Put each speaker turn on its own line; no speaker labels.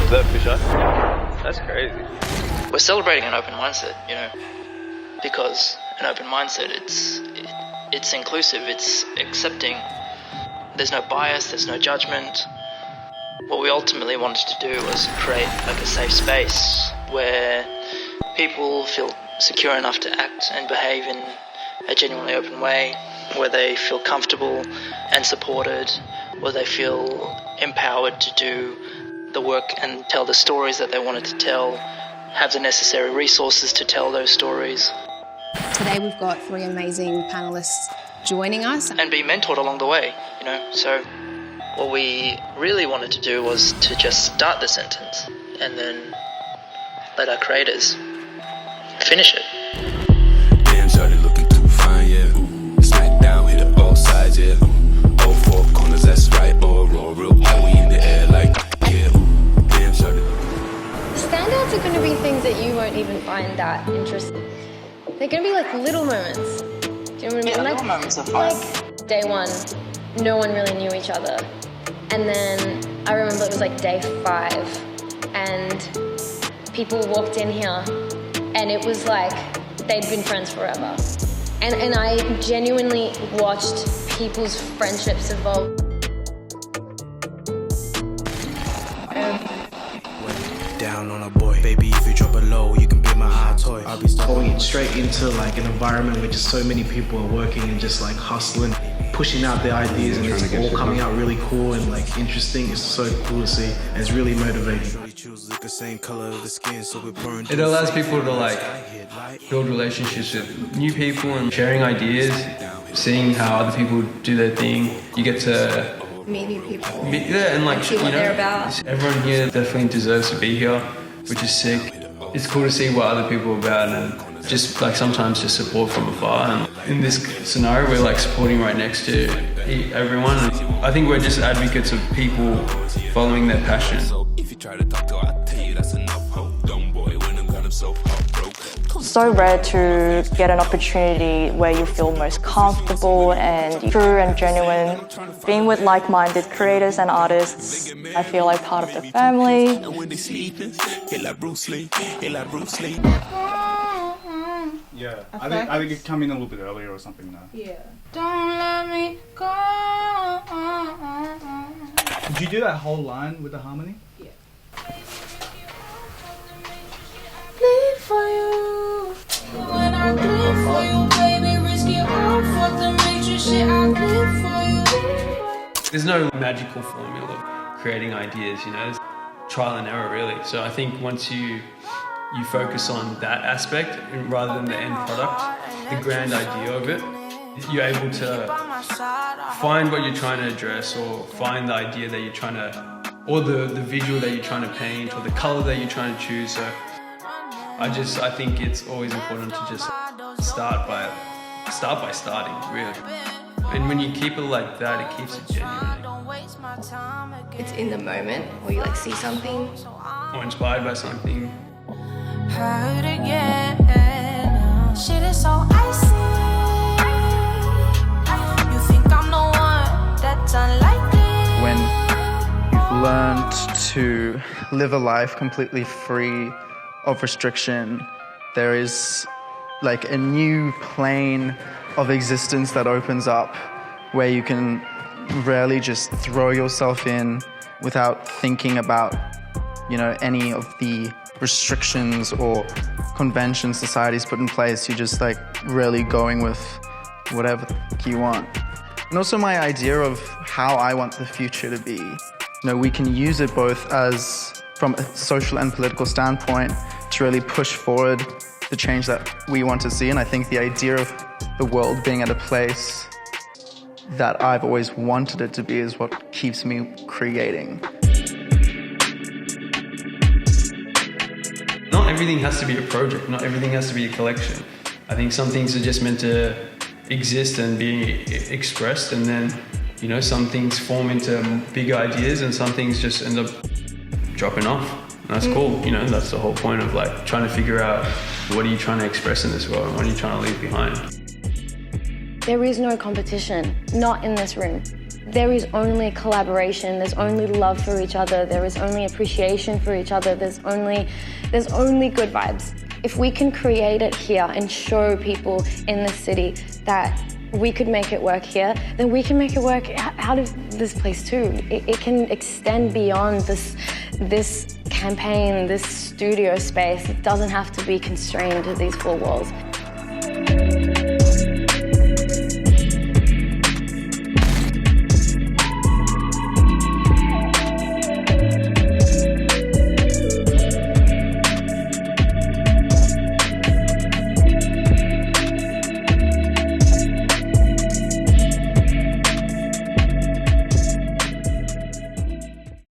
Is that Fisher? That's crazy.
We're celebrating an open mindset, you know, because an open mindset, it's inclusive, it's accepting. There's no bias, there's no judgment. What we ultimately wanted to do was create like a safe space where people feel secure enough to act and behave in a genuinely open way, where they feel comfortable and supported, where they feel empowered to do the work and tell the stories that they wanted to tell, have the necessary resources to tell those stories.
Today we've got 3 amazing panellists joining us.
And be mentored along the way, you know. So what we really wanted to do was to just start the sentence and then let our creators finish it.
Damn, shawty looking too fine, yeah. Smack down, hit it all sides, yeah. All 4 corners, that's right. All real high, we in the air like, yeah. Damn, shawty.
Standouts are going to be things that you won't even find that interesting. They're going to be like little moments. Do you know what I mean?
Yeah,
like,
little moments are fun.
Like day 1, no one really knew each other. And then I remember it was like day 5 and people walked in here and it was like they'd been friends forever. And I genuinely watched people's friendships evolve.
Down on a boy, baby, if you drop it low, you can be my hot toy. I'll be
going straight into like an environment where just so many people are working and just like hustling, pushing out their ideas, and it's all coming out really cool and like interesting. It's so cool to see, and it's really motivating.
It allows people to like build relationships with new people and sharing ideas, seeing how other people do their thing. You get to
Meeting people.
Yeah, and like,
see what they're about.
Everyone here definitely deserves to be here, which is sick. It's cool to see what other people are about and just like sometimes just support from afar. And in this scenario, we're like supporting right next to everyone. And I think we're just advocates of people following their passion.
If you try to talk to her, I tell you that's enough hope. Dumb boy, when I'm kind of so heartbroken.
So rare to get an opportunity where you feel most comfortable and true and genuine. Being with like-minded creators and artists, I feel like part of the family.
Yeah, I think it come in a little bit earlier or something now.
Yeah. Don't let me go.
Did you do that whole line with the harmony?
Yeah. Bleed for you. When I bleed for you, baby, risk it all for the major shit. I bleed for you.
There's no magical formula of creating ideas, you know, it's trial and error really. So I think once you focus on that aspect rather than the end product, the grand idea of it, you're able to find what you're trying to address or find the idea that you're trying to, or the visual that you're trying to paint or the color that you're trying to choose. So I think it's always important to just start by starting, really. And when you keep it like that, it keeps it genuine.
It's in the moment, or you like see something.
Or inspired by something.
Hurt again. Shit is so icy. You think I'm the one that's unlikely.
When you've learned to live a life completely free of restriction, there is like a new plane of existence that opens up where you can really just throw yourself in without thinking about, you know, any of the restrictions or conventions society's put in place. You're just like really going with whatever you want. And also my idea of how I want the future to be. You know, we can use it both as from a social and political standpoint to really push forward the change that we want to see. And I think the idea of the world being at a place that I've always wanted it to be is what keeps me creating.
Not everything has to be a project, not everything has to be a collection. I think some things are just meant to exist and be expressed, and then, you know, some things form into bigger ideas and some things just end up dropping off. And that's cool, you know, that's the whole point of like trying to figure out what are you trying to express in this world and what are you trying to leave behind.
There is no competition, not in this room. there is only collaboration, there's only love for each other, there is only appreciation for each other, there's only good vibes. If we can create it here and show people in the city that we could make it work here, then we can make it work out of this place too. It can extend beyond this campaign, this studio space. It doesn't have to be constrained to these four walls.